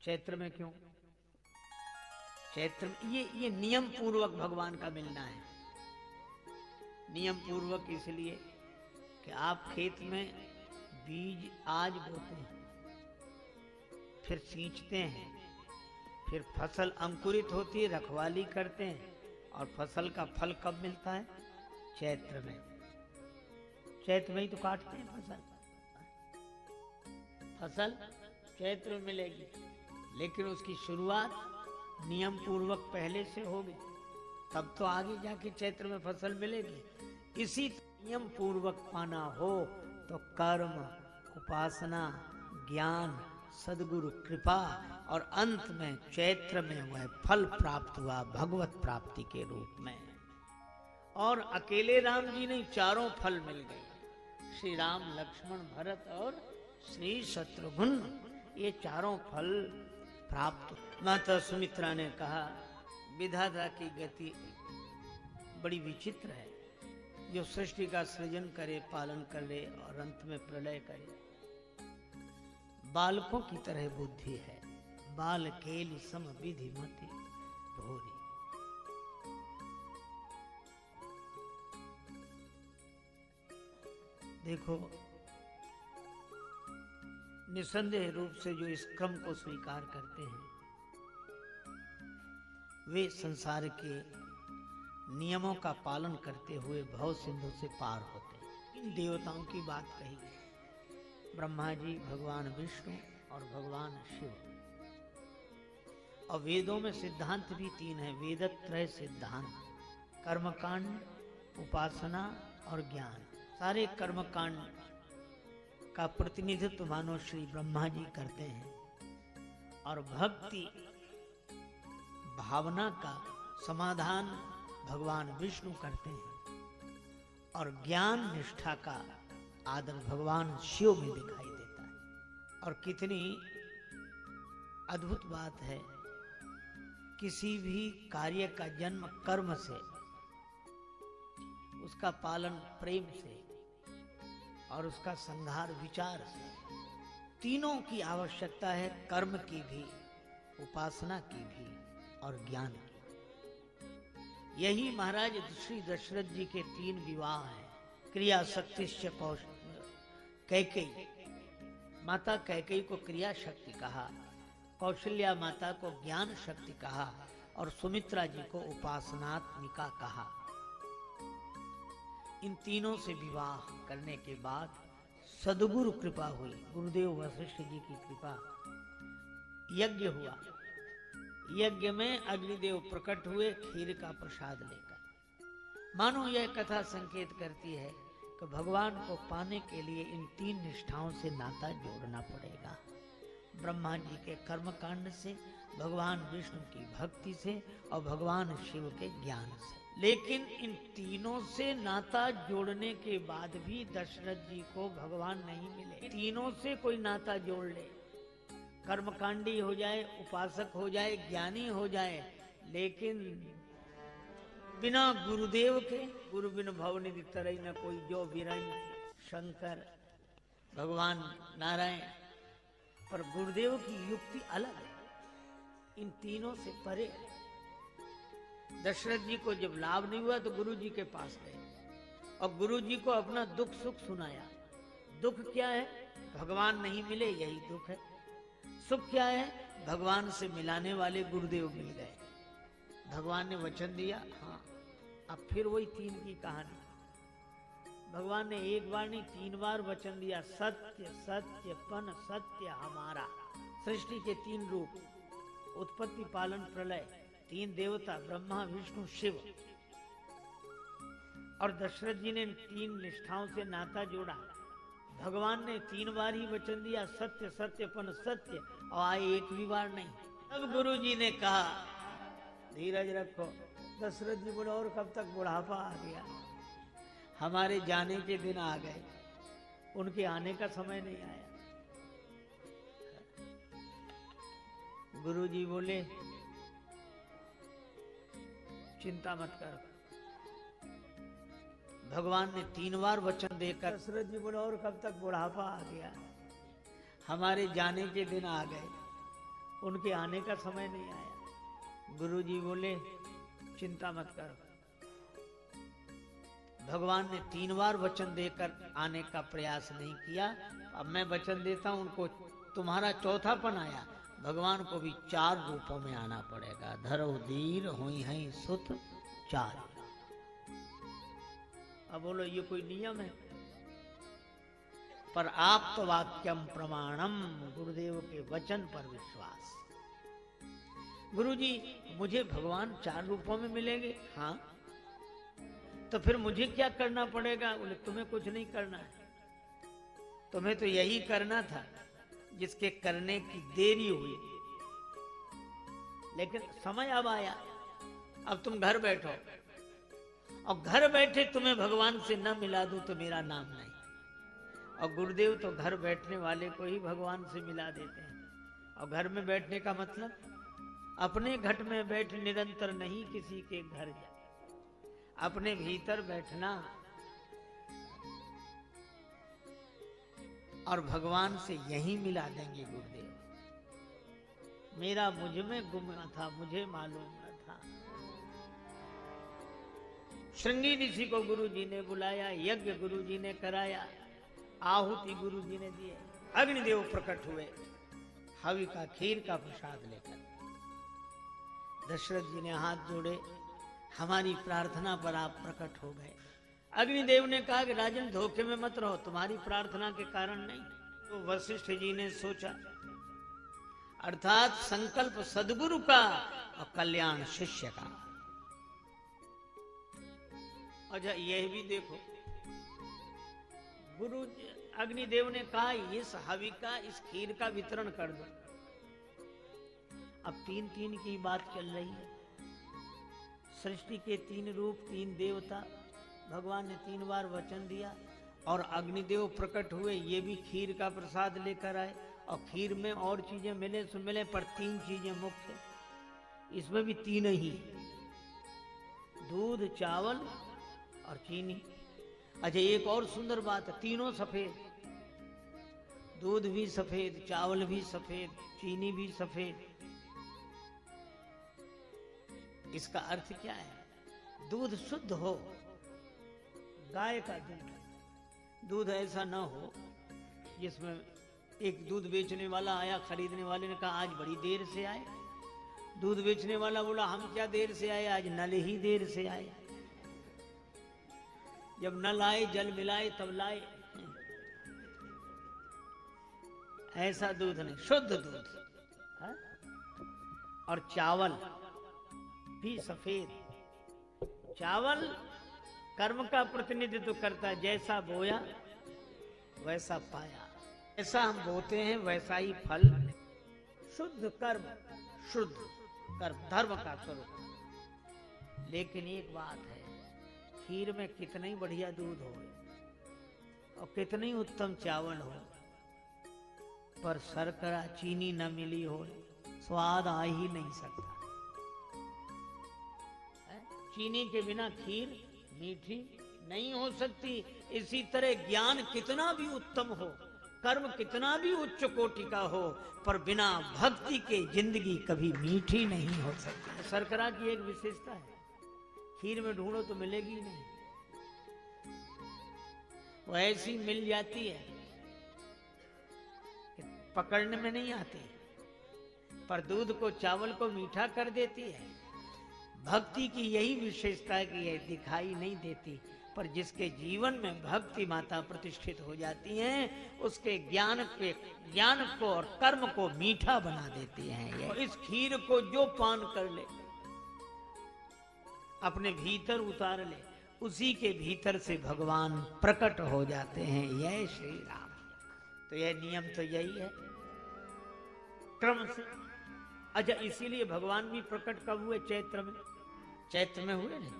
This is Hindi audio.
चैत्र में क्यों? चैत्र में ये नियम पूर्वक भगवान का मिलना है। नियम पूर्वक इसलिए कि आप खेत में बीज आज बोते हैं, फिर सींचते हैं, फिर फसल अंकुरित होती है, रखवाली करते हैं, और फसल का फल कब मिलता है? चैत्र में। चैत्र में ही तो काटते हैं फसल चैत्र में मिलेगी, लेकिन उसकी शुरुआत नियम पूर्वक पहले से होगी, तब तो आगे जाके चैत्र में फसल मिलेगी। इसी नियम पूर्वक पाना हो तो कर्म, उपासना, ज्ञान, सद्गुरु कृपा और अंत में चैत्र में वह फल प्राप्त हुआ भगवत प्राप्ति के रूप में। और अकेले राम जी नहीं, चारों फल मिल गए। श्री राम, लक्ष्मण, भरत और श्री शत्रुघ्न, ये चारों फल प्राप्त। माता सुमित्रा ने कहा, विधाता की गति बड़ी विचित्र है, जो सृष्टि का सृजन करे, पालन करे और अंत में प्रलय करे। बालकों की तरह बुद्धि है, बाल केल सम विधि मति भोरी। देखो, निसंदेह रूप से जो इस क्रम को स्वीकार करते हैं वे संसार के नियमों का पालन करते हुए भव सिंधु से पार होते हैं। इन देवताओं की बात कही, ब्रह्मा जी, भगवान विष्णु और भगवान शिव। और वेदों में सिद्धांत भी तीन है, वेदत्रय सिद्धांत, कर्मकांड, उपासना और ज्ञान। सारे कर्मकांड का प्रतिनिधित्व मानो श्री ब्रह्मा जी करते हैं और भक्ति भावना का समाधान भगवान विष्णु करते हैं और ज्ञान निष्ठा का आदर भगवान शिव में दिखाई देता है। और कितनी अद्भुत बात है, किसी भी कार्य का जन्म कर्म से, उसका पालन प्रेम से और उसका संहार विचार से। तीनों की आवश्यकता है, कर्म की भी, उपासना की भी और ज्ञान की। यही महाराज श्री दशरथ जी के 3 विवाह हैं। क्रिया शक्तिश्च कैकेयी, माता कैकेयी को क्रिया शक्ति कहा, कौशल्या माता को ज्ञान शक्ति कहा और सुमित्रा जी को उपासनात्मिका कहा। इन तीनों से विवाह करने के बाद सद्गुरु कृपा हुई, गुरुदेव वशिष्ठ जी की कृपा। यज्ञ हुआ, यज्ञ में अग्निदेव प्रकट हुए खीर का प्रसाद लेकर। मानो यह कथा संकेत करती है कि भगवान को पाने के लिए इन 3 निष्ठाओं से नाता जोड़ना पड़ेगा, ब्रह्मा जी के कर्मकांड से, भगवान विष्णु की भक्ति से और भगवान शिव के ज्ञान से। लेकिन इन तीनों से नाता जोड़ने के बाद भी दशरथ जी को भगवान नहीं मिले। तीनों से कोई नाता जोड़ ले, कर्मकांडी हो जाए, उपासक हो जाए, ज्ञानी हो जाए, लेकिन बिना गुरुदेव के, गुरु बिन भवनिधि तरई न कोई, जो विरंज शंकर भगवान नारायण, पर गुरुदेव की युक्ति अलग है, इन तीनों से परे। दशरथ जी को जब लाभ नहीं हुआ तो गुरु जी के पास गए और गुरु जी को अपना दुख सुख सुनाया। दुख क्या है? भगवान नहीं मिले, यही दुख है। सुख क्या है? भगवान से मिलाने वाले गुरुदेव मिल गए। भगवान ने वचन दिया, हाँ, अब फिर वही 3 की कहानी। भगवान ने एक बार नहीं 3 बार वचन दिया, सत्य सत्य पन सत्य हमारा। सृष्टि के 3 रूप, उत्पत्ति, पालन, प्रलय, 3 देवता ब्रह्मा विष्णु शिव। और दशरथ जी ने इन 3 निष्ठाओं से नाता जोड़ा। भगवान ने 3 बार ही वचन दिया, सत्य सत्य पन सत्य, और आए एक भी बार नहीं। तब गुरु जी ने कहा, धीरज रखो। दशरथ जी बोले, और कब तक बुढ़ापा आ गया, हमारे जाने के दिन आ गए, उनके आने का समय नहीं आया। गुरु जी बोले, चिंता मत कर। भगवान ने 3 बार वचन देकर, दशरथ जी बोले, और कब तक बुढ़ापा आ गया, हमारे जाने के दिन आ गए, उनके आने का समय नहीं आया। गुरुजी बोले चिंता मत करो। भगवान ने 3 बार वचन देकर आने का प्रयास नहीं किया, अब मैं वचन देता हूं उनको, तुम्हारा चौथापन आया, भगवान को भी 4 रूपों में आना पड़ेगा। धरो धीर हुई है सुत 4। अब बोलो ये कोई नियम है? पर आप तो वाक्यम प्रमाणम, गुरुदेव के वचन पर विश्वास। गुरुजी मुझे भगवान 4 रूपों में मिलेंगे? हाँ। तो फिर मुझे क्या करना पड़ेगा? बोले तुम्हें कुछ नहीं करना है, तुम्हें तो यही करना था जिसके करने की देरी हुई, लेकिन समय अब आया, अब तुम घर बैठो, और घर बैठे तुम्हें भगवान से न मिला दूं तो मेरा नाम नहीं। और गुरुदेव तो घर बैठने वाले को ही भगवान से मिला देते हैं। और घर में बैठने का मतलब अपने घट में बैठ निरंतर नहीं किसी के घर जा, अपने भीतर बैठना और भगवान से यही मिला देंगे गुरुदेव। मेरा मुझ में गुम था, मुझे मालूम न था। श्रृंगी ऋषि को गुरुजी ने बुलाया, यज्ञ गुरुजी ने कराया, आहुति गुरुजी ने दिए, अग्निदेव प्रकट हुए हवि का खीर का प्रसाद लेकर। दशरथ जी ने हाथ जोड़े, हमारी प्रार्थना पर आप प्रकट हो गए। अग्निदेव ने कहा कि राजन धोखे में मत रहो, तुम्हारी प्रार्थना के कारण नहीं। तो वशिष्ठ जी ने सोचा, अर्थात संकल्प सदगुरु का और कल्याण शिष्य का। अच्छा यह भी देखो, गुरु अग्निदेव ने कहा इस हवि का, इस खीर का वितरण कर दो। अब 3-3 की बात चल रही है। सृष्टि के 3 रूप, 3 देवता, भगवान ने 3 बार वचन दिया और अग्निदेव प्रकट हुए, ये भी खीर का प्रसाद लेकर आए। और खीर में और चीजें मिले सो मिले, पर 3 चीजें मुख्य है। इसमें भी 3 ही, दूध, चावल और चीनी। अच्छा एक और सुंदर बात है, तीनों सफेद, दूध भी सफेद, चावल भी सफेद, चीनी भी सफेद। इसका अर्थ क्या है? दूध शुद्ध हो, गाय का दूध, दूध ऐसा ना हो जिसमें एक दूध बेचने वाला आया, खरीदने वाले ने कहा आज बड़ी देर से आए। दूध बेचने वाला बोला हम क्या देर से आए, आज नल ही देर से आए। जब नल आए, जल मिलाए तब लाए। ऐसा दूध नहीं, शुद्ध दूध है? और चावल भी सफेद। चावल कर्म का प्रतिनिधित्व करता है, जैसा बोया वैसा पाया, जैसा हम बोते हैं वैसा ही फल। शुद्ध कर्म, शुद्ध कर्म धर्म का स्वरूप। लेकिन एक बात है, खीर में कितना ही बढ़िया दूध हो और कितनी उत्तम चावल हो, पर शर्करा चीनी न मिली हो, स्वाद आ ही नहीं सकता। चीनी के बिना खीर मीठी नहीं हो सकती। इसी तरह ज्ञान कितना भी उत्तम हो, कर्म कितना भी उच्च कोटि का हो, पर बिना भक्ति के जिंदगी कभी मीठी नहीं हो सकती। शर्करा की एक विशेषता है, खीर में ढूंढो तो मिलेगी नहीं, वो ऐसी मिल जाती है कि पकड़ने में नहीं आती, पर दूध को, चावल को मीठा कर देती है। भक्ति की यही विशेषता है कि यह दिखाई नहीं देती, पर जिसके जीवन में भक्ति माता प्रतिष्ठित हो जाती हैं, उसके ज्ञान को और कर्म को मीठा बना देती हैं। और इस खीर को जो पान कर ले, अपने भीतर उतार ले, उसी के भीतर से भगवान प्रकट हो जाते हैं। यह श्री राम। तो यह नियम तो यही है, क्रम से। अच्छा इसीलिए भगवान भी प्रकट कब हुए? चैत्र में। चैत्र में हुए नहीं?